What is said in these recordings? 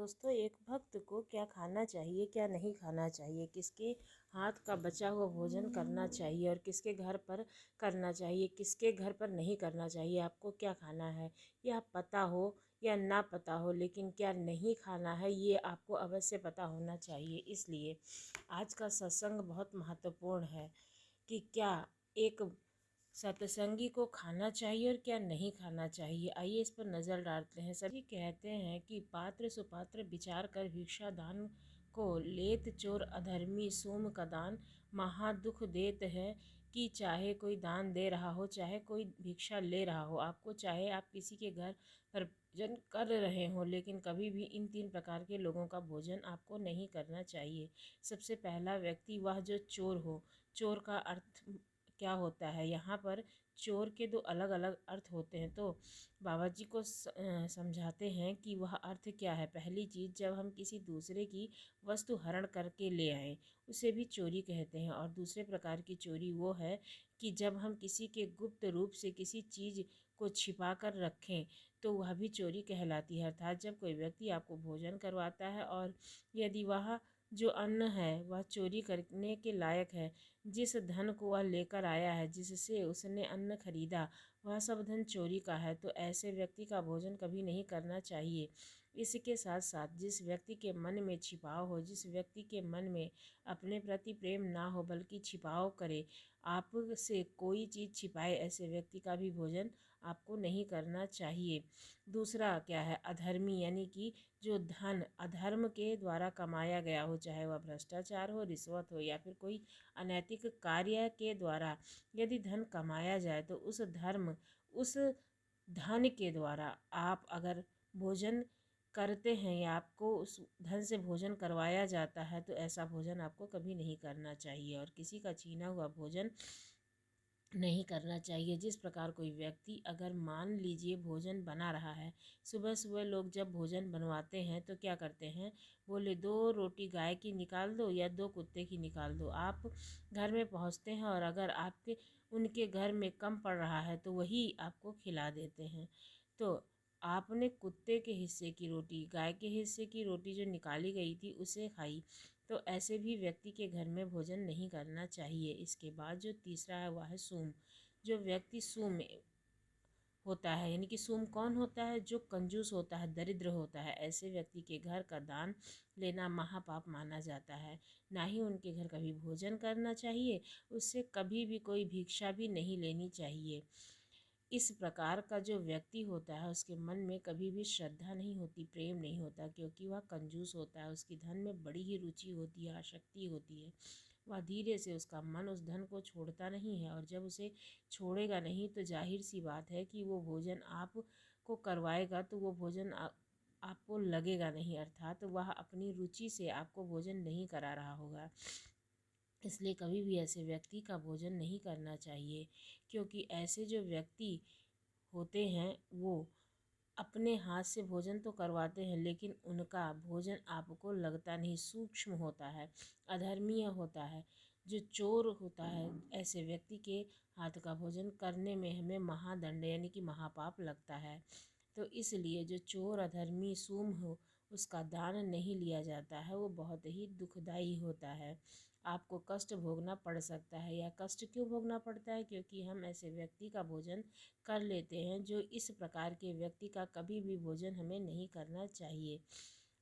दोस्तों, एक भक्त को क्या खाना चाहिए, क्या नहीं खाना चाहिए, किसके हाथ का बचा हुआ भोजन करना चाहिए और किसके घर पर करना चाहिए, किसके घर पर नहीं करना चाहिए, आपको क्या खाना है, यह पता हो या ना पता हो, लेकिन क्या नहीं खाना है ये आपको अवश्य पता होना चाहिए। इसलिए आज का सत्संग बहुत महत्वपूर्ण है कि क्या एक सत्संगी को खाना चाहिए और क्या नहीं खाना चाहिए। आइए इस पर नज़र डालते हैं। सभी कहते हैं कि पात्र सुपात्र विचार कर भिक्षा दान को लेत चोर अधर्मी सोम का दान महा दुख देत है। कि चाहे कोई दान दे रहा हो, चाहे कोई भिक्षा ले रहा हो, आपको चाहे आप किसी के घर पर भोजन कर रहे हो, लेकिन कभी भी इन 3 प्रकार के लोगों का भोजन आपको नहीं करना चाहिए। सबसे पहला व्यक्ति वह जो चोर हो। चोर का अर्थ क्या होता है, यहाँ पर चोर के 2 अलग अलग अर्थ होते हैं, तो बाबा जी को समझाते हैं कि वह अर्थ क्या है। पहली चीज़, जब हम किसी दूसरे की वस्तु हरण करके ले आए उसे भी चोरी कहते हैं। और दूसरे प्रकार की चोरी वो है कि जब हम किसी के गुप्त रूप से किसी चीज़ को छिपा कर रखें तो वह भी चोरी कहलाती है। अर्थात जब कोई व्यक्ति आपको भोजन करवाता है और यदि वह जो अन्न है वह चोरी करने के लायक है, जिस धन को वह लेकर आया है, जिससे उसने अन्न खरीदा, वह सब धन चोरी का है, तो ऐसे व्यक्ति का भोजन कभी नहीं करना चाहिए। इसके साथ साथ जिस व्यक्ति के मन में छिपाव हो, जिस व्यक्ति के मन में अपने प्रति प्रेम ना हो बल्कि छिपाव करे, आपसे कोई चीज़ छिपाए, ऐसे व्यक्ति का भी भोजन आपको नहीं करना चाहिए। दूसरा क्या है, अधर्मी, यानी कि जो धन अधर्म के द्वारा कमाया गया हो, चाहे वह भ्रष्टाचार हो, रिश्वत हो या फिर कोई अनैतिक कार्य के द्वारा यदि धन कमाया जाए, तो उस धन के द्वारा आप अगर भोजन करते हैं या आपको उस धन से भोजन करवाया जाता है, तो ऐसा भोजन आपको कभी नहीं करना चाहिए और किसी का छीना हुआ भोजन नहीं करना चाहिए। जिस प्रकार कोई व्यक्ति अगर मान लीजिए भोजन बना रहा है, सुबह सुबह लोग जब भोजन बनवाते हैं तो क्या करते हैं, बोले 2 रोटी गाय की निकाल दो या 2 कुत्ते की निकाल दो। आप घर में पहुंचते हैं और अगर आपके उनके घर में कम पड़ रहा है तो वही आपको खिला देते हैं। तो आपने कुत्ते के हिस्से की रोटी, गाय के हिस्से की रोटी जो निकाली गई थी उसे खाई, तो ऐसे भी व्यक्ति के घर में भोजन नहीं करना चाहिए। इसके बाद जो तीसरा है वह है सूम। जो व्यक्ति सूम होता है, यानी कि सूम कौन होता है, जो कंजूस होता है, दरिद्र होता है, ऐसे व्यक्ति के घर का दान लेना महापाप माना जाता है। ना ही उनके घर कभी भोजन करना चाहिए, उससे कभी भी कोई भिक्षा भी नहीं लेनी चाहिए। इस प्रकार का जो व्यक्ति होता है उसके मन में कभी भी श्रद्धा नहीं होती, प्रेम नहीं होता, क्योंकि वह कंजूस होता है, उसकी धन में बड़ी ही रुचि होती है, आसक्ति होती है। वह धीरे से उसका मन उस धन को छोड़ता नहीं है और जब उसे छोड़ेगा नहीं तो जाहिर सी बात है कि वो भोजन आपको करवाएगा तो वो भोजन आपको लगेगा नहीं, अर्थात वह अपनी रुचि से आपको भोजन नहीं करा रहा होगा। इसलिए कभी भी ऐसे व्यक्ति का भोजन नहीं करना चाहिए, क्योंकि ऐसे जो व्यक्ति होते हैं वो अपने हाथ से भोजन तो करवाते हैं लेकिन उनका भोजन आपको लगता नहीं, सूक्ष्म होता है, अधर्मीय होता है। जो चोर होता है, ऐसे व्यक्ति के हाथ का भोजन करने में हमें महादंड यानी कि महापाप लगता है। तो इसलिए जो चोर अधर्मी सूम हो उसका दान नहीं लिया जाता है, वो बहुत ही दुखदाई होता है। आपको कष्ट भोगना पड़ सकता है। या कष्ट क्यों भोगना पड़ता है, क्योंकि हम ऐसे व्यक्ति का भोजन कर लेते हैं। जो इस प्रकार के व्यक्ति का कभी भी भोजन हमें नहीं करना चाहिए।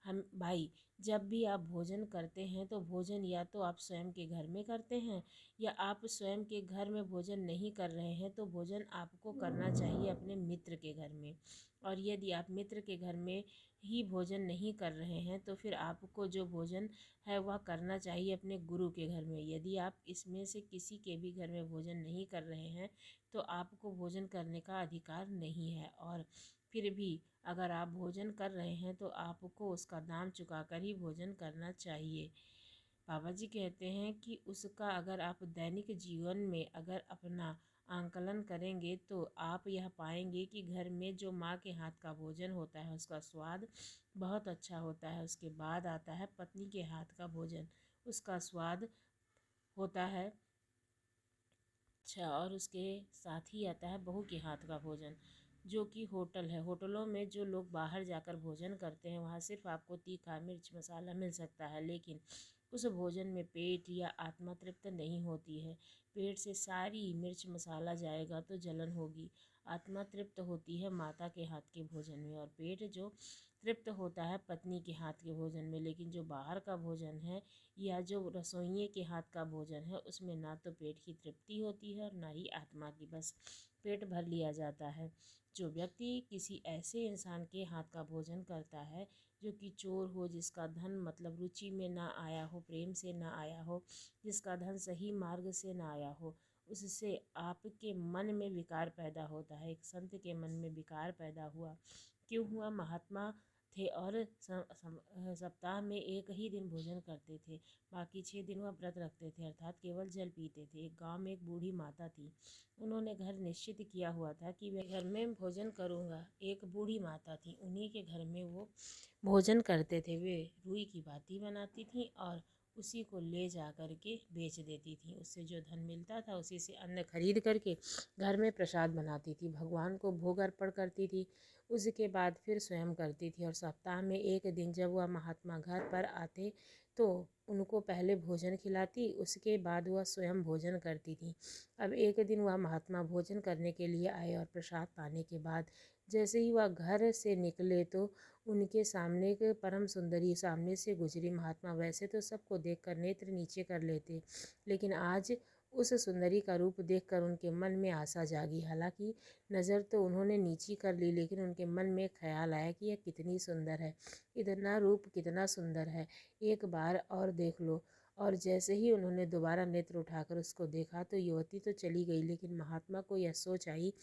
हम भाई, जब भी आप भोजन करते हैं तो भोजन या तो आप स्वयं के घर में करते हैं या आप स्वयं के घर में भोजन नहीं कर रहे हैं तो भोजन आपको करना चाहिए अपने मित्र के घर में। और यदि आप मित्र के घर में ही भोजन नहीं कर रहे हैं तो फिर आपको जो भोजन है वह करना चाहिए अपने गुरु के घर में। यदि आप इसमें से किसी के भी घर में भोजन नहीं कर रहे हैं तो आपको भोजन करने का अधिकार नहीं है। और फिर भी अगर आप भोजन कर रहे हैं तो आपको उसका दाम चुका कर ही भोजन करना चाहिए। बाबा जी कहते हैं कि उसका अगर आप दैनिक जीवन में अगर अपना आंकलन करेंगे तो आप यह पाएंगे कि घर में जो माँ के हाथ का भोजन होता है उसका स्वाद बहुत अच्छा होता है। उसके बाद आता है पत्नी के हाथ का भोजन, उसका स्वाद होता है अच्छा, और उसके साथ ही आता है बहू के हाथ का भोजन। जो कि होटल है। होटलों में जो लोग बाहर जाकर भोजन करते हैं वहाँ सिर्फ आपको तीखा मिर्च मसाला मिल सकता है, लेकिन उस भोजन में पेट या आत्मा तृप्त नहीं होती है। पेट से सारी मिर्च मसाला जाएगा तो जलन होगी। आत्मा तृप्त होती है माता के हाथ के भोजन में, और पेट जो तृप्त होता है पत्नी के हाथ के भोजन में। लेकिन जो बाहर का भोजन है या जो रसोइये के हाथ का भोजन है उसमें ना तो पेट की तृप्ति होती है और ना ही आत्मा की, बस पेट भर लिया जाता है। जो व्यक्ति किसी ऐसे इंसान के हाथ का भोजन करता है जो कि चोर हो, जिसका धन मतलब रुचि में ना आया हो, प्रेम से ना आया हो, जिसका धन सही मार्ग से ना आया हो, उससे आपके मन में विकार पैदा होता है। एक संत के मन में विकार पैदा हुआ। क्यों हुआ? महात्मा थे और सप्ताह में एक ही दिन भोजन करते थे, बाकी 6 दिन वह व्रत रखते थे, अर्थात केवल जल पीते थे। एक गांव में एक बूढ़ी माता थी। उन्होंने घर निश्चित किया हुआ था कि वे घर में भोजन करूँगा। एक बूढ़ी माता थी, उन्हीं के घर में वो भोजन करते थे। वे रुई की बाती बनाती थीं और उसी को ले जा कर के बेच देती थी। उससे जो धन मिलता था उसी से अन्न खरीद करके घर में प्रसाद बनाती थी, भगवान को भोग अर्पण करती थी। उसके बाद फिर स्वयं करती थी, और सप्ताह में एक दिन जब वह महात्मा घर पर आते तो उनको पहले भोजन खिलाती, उसके बाद वह स्वयं भोजन करती थी। अब एक दिन वह महात्मा भोजन करने के लिए आए और प्रसाद पाने के बाद जैसे ही वह घर से निकले तो उनके सामने एक परम सुंदरी सामने से गुजरी। महात्मा वैसे तो सबको देखकर नेत्र नीचे कर लेते, लेकिन आज उस सुंदरी का रूप देखकर उनके मन में आशा जागी। हालांकि नज़र तो उन्होंने नीची कर ली, लेकिन उनके मन में एक ख्याल आया कि यह कितनी सुंदर है, इतना रूप कितना सुंदर है, एक बार और देख लो। और जैसे ही उन्होंने दोबारा नेत्र उठाकर उसको देखा तो युवती तो चली गई, लेकिन महात्मा को यह सोच आई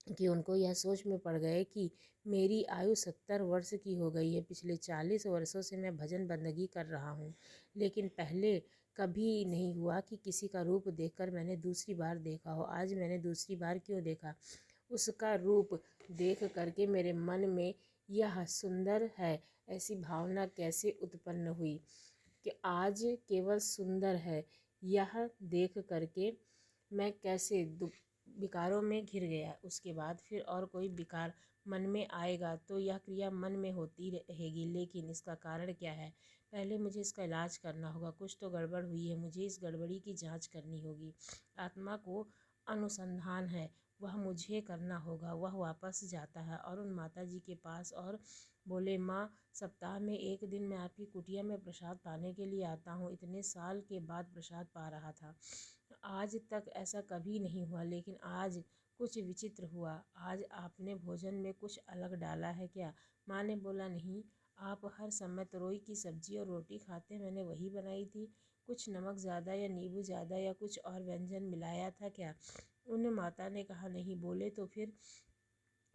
कि उनको यह सोच में पड़ गए कि मेरी आयु 70 वर्ष की हो गई है। पिछले 40 वर्षों से मैं भजन बंदगी कर रहा हूँ, लेकिन पहले कभी नहीं हुआ कि किसी का रूप देखकर मैंने दूसरी बार देखा हो। आज मैंने दूसरी बार क्यों देखा? उसका रूप देख करके मेरे मन में यह सुंदर है ऐसी भावना कैसे उत्पन्न हुई कि आज केवल सुंदर है, यह देख करके मैं कैसे विकारों में घिर गया। उसके बाद फिर और कोई विकार मन में आएगा तो यह क्रिया मन में होती रहेगी, लेकिन इसका कारण क्या है? पहले मुझे इसका इलाज करना होगा। कुछ तो गड़बड़ हुई है, मुझे इस गड़बड़ी की जांच करनी होगी। आत्मा को अनुसंधान है, वह मुझे करना होगा। वह वापस जाता है और उन माता जी के पास और बोले, माँ, सप्ताह में एक दिन मैं आपकी कुटिया में प्रसाद पाने के लिए आता हूँ। इतने साल के बाद प्रसाद पा रहा था, आज तक ऐसा कभी नहीं हुआ, लेकिन आज कुछ विचित्र हुआ। आज आपने भोजन में कुछ अलग डाला है क्या? माँ ने बोला, नहीं, आप हर समय तरोई की सब्जी और रोटी खाते, मैंने वही बनाई थी। कुछ नमक ज़्यादा या नींबू ज़्यादा या कुछ और व्यंजन मिलाया था क्या? उन माता ने कहा, नहीं। बोले, तो फिर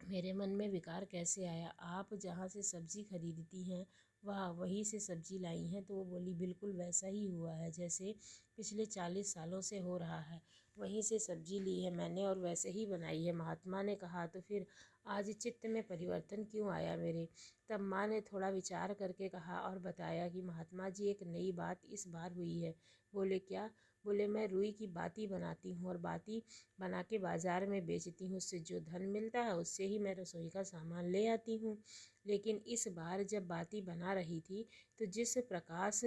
मेरे मन में विकार कैसे आया? आप जहाँ से सब्ज़ी खरीदती हैं वह वहीं से सब्ज़ी लाई हैं। तो वो बोली, बिल्कुल वैसा ही हुआ है जैसे पिछले 40 सालों से हो रहा है। वहीं से सब्ज़ी ली है मैंने और वैसे ही बनाई है। महात्मा ने कहा, तो फिर आज चित्त में परिवर्तन क्यों आया मेरे? तब माँ ने थोड़ा विचार करके कहा और बताया कि महात्मा जी, एक नई बात इस बार हुई है। बोले, क्या? बोले, मैं रुई की बाती बनाती हूँ और बाती बना के बाज़ार में बेचती हूँ। उससे जो धन मिलता है उससे ही मैं रसोई का सामान ले आती हूँ। लेकिन इस बार जब बाती बना रही थी तो जिस प्रकाश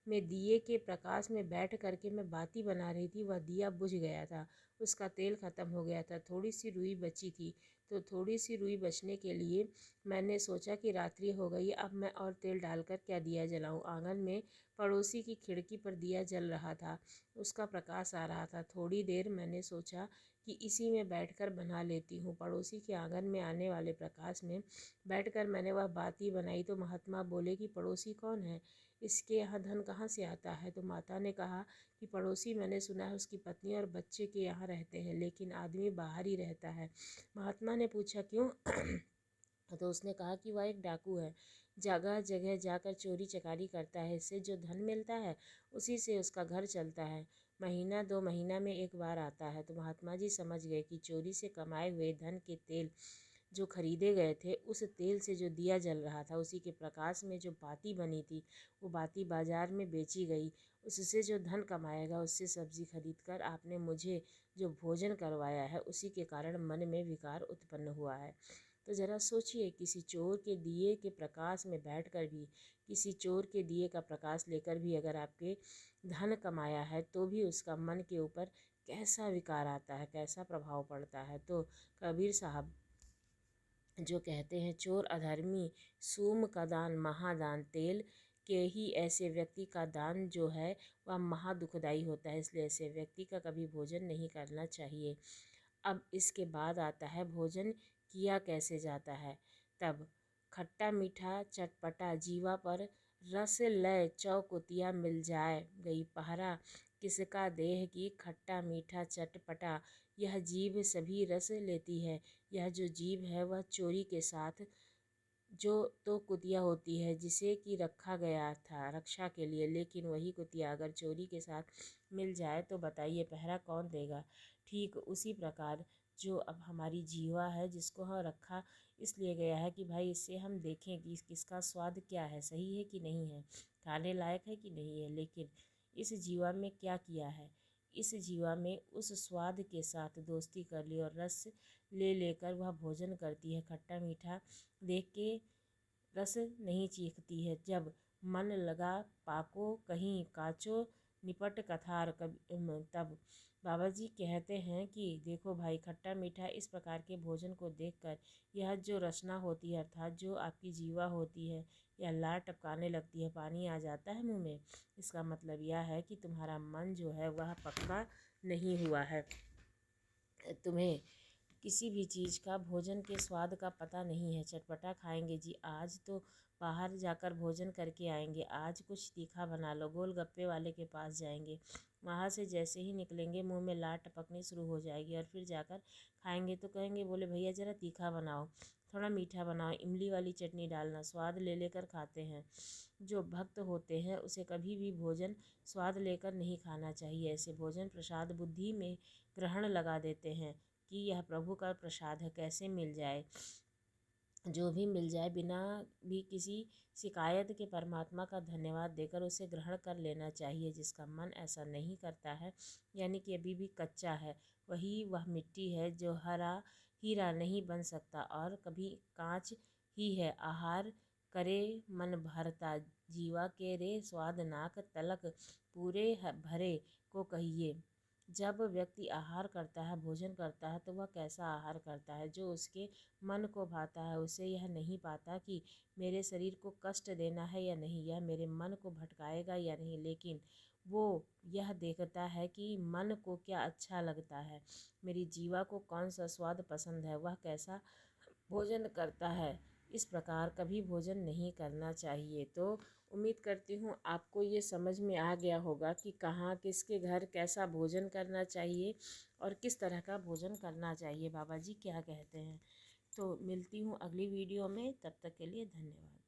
में, दिए के प्रकाश में बैठ करके मैं बाती बना रही थी, वह दिया बुझ गया था, उसका तेल ख़त्म हो गया था। थोड़ी सी रुई बची थी, तो थोड़ी सी रुई बचने के लिए मैंने सोचा कि रात्रि हो गई, अब मैं और तेल डालकर क्या दिया जलाऊं। आंगन में पड़ोसी की खिड़की पर दिया जल रहा था, उसका प्रकाश आ रहा था। थोड़ी देर मैंने सोचा कि इसी में बैठकर बना लेती हूँ। पड़ोसी के आंगन में आने वाले प्रकाश में बैठकर मैंने वह बाती बनाई। तो महात्मा बोले कि पड़ोसी कौन है? इसके यहाँ धन कहाँ से आता है? तो माता ने कहा कि पड़ोसी, मैंने सुना है उसकी पत्नी और बच्चे के यहाँ रहते हैं, लेकिन आदमी बाहर ही रहता है। महात्मा ने पूछा, क्यों? तो उसने कहा कि वह एक डाकू है, जगह जगह जाकर चोरी चकारी करता है। इससे जो धन मिलता है उसी से उसका घर चलता है। महीना 2 महीना में एक बार आता है। तो महात्मा जी समझ गए कि चोरी से कमाए हुए धन के तेल जो खरीदे गए थे, उस तेल से जो दिया जल रहा था, उसी के प्रकाश में जो बाती बनी थी, वो बाती बाजार में बेची गई। उससे जो धन कमाया गया, उससे सब्जी खरीद कर आपने मुझे जो भोजन करवाया है, उसी के कारण मन में विकार उत्पन्न हुआ है। तो ज़रा सोचिए, किसी चोर के दिए के प्रकाश में बैठकर भी, किसी चोर के दिए का प्रकाश लेकर भी अगर आपके धन कमाया है, तो भी उसका मन के ऊपर कैसा विकार आता है, कैसा प्रभाव पड़ता है। तो कबीर साहब जो कहते हैं, चोर अधर्मी सूम का दान महादान तेल, के ही ऐसे व्यक्ति का दान जो है वह महा दुखदाई होता है, इसलिए ऐसे व्यक्ति का कभी भोजन नहीं करना चाहिए। अब इसके बाद आता है भोजन किया कैसे जाता है। तब खट्टा मीठा चटपटा जीवा पर रस लय चौकुतिया मिल जाए गई पहरा, किसका देह की खट्टा मीठा चटपटा, यह जीभ सभी रस लेती है। यह जो जीभ है वह चोरी के साथ जो तो कुतिया होती है, जिसे कि रखा गया था रक्षा के लिए, लेकिन वही कुतिया अगर चोरी के साथ मिल जाए तो बताइए पहरा कौन देगा। ठीक उसी प्रकार जो अब हमारी जीवा है, जिसको हम रखा इसलिए गया है कि भाई इससे हम देखें कि किसका स्वाद क्या है, सही है कि नहीं है, खाने लायक है कि नहीं है, लेकिन इस जीवा में क्या किया है, इस जीवा में उस स्वाद के साथ दोस्ती कर ली और रस ले लेकर वह भोजन करती है। खट्टा मीठा देख के रस नहीं चीखती है, जब मन लगा पाको कहीं काचो निपट कथार तब बाबा जी कहते हैं कि देखो भाई, खट्टा मीठा इस प्रकार के भोजन को देखकर यह जो रचना होती है, अर्थात जो आपकी जीवा होती है, यह लार टपकाने लगती है, पानी आ जाता है मुंह में। इसका मतलब यह है कि तुम्हारा मन जो है वह पक्का नहीं हुआ है, तुम्हें किसी भी चीज़ का भोजन के स्वाद का पता नहीं है। चटपटा खाएंगे जी, आज तो बाहर जाकर भोजन करके आएंगे, आज कुछ तीखा बना लो, गोलगप्पे वाले के पास जाएंगे, वहाँ से जैसे ही निकलेंगे मुंह में लार टपकनी शुरू हो जाएगी, और फिर जाकर खाएंगे तो कहेंगे बोले भैया ज़रा तीखा बनाओ, थोड़ा मीठा बनाओ, इमली वाली चटनी डालना। स्वाद ले लेकर खाते हैं। जो भक्त होते हैं उसे कभी भी भोजन स्वाद लेकर नहीं खाना चाहिए। ऐसे भोजन प्रसाद बुद्धि में ग्रहण लगा देते हैं कि यह प्रभु का प्रसाद है, कैसे मिल जाए, जो भी मिल जाए बिना भी किसी शिकायत के परमात्मा का धन्यवाद देकर उसे ग्रहण कर लेना चाहिए। जिसका मन ऐसा नहीं करता है, यानी कि अभी भी कच्चा है, वह मिट्टी है जो हरा हीरा नहीं बन सकता और कभी कांच ही है। आहार करे मन भरता, जीवा के रे स्वाद नाक तलक, पूरे भरे को कहिए। जब व्यक्ति आहार करता है, भोजन करता है, तो वह कैसा आहार करता है, जो उसके मन को भाता है। उसे यह नहीं पाता कि मेरे शरीर को कष्ट देना है या नहीं, यह मेरे मन को भटकाएगा या नहीं, लेकिन वो यह देखता है कि मन को क्या अच्छा लगता है, मेरी जीवा को कौन सा स्वाद पसंद है, वह कैसा भोजन करता है। इस प्रकार कभी भोजन नहीं करना चाहिए। तो उम्मीद करती हूँ आपको ये समझ में आ गया होगा कि कहाँ किसके घर कैसा भोजन करना चाहिए और किस तरह का भोजन करना चाहिए, बाबा जी क्या कहते हैं। तो मिलती हूँ अगली वीडियो में, तब तक के लिए धन्यवाद।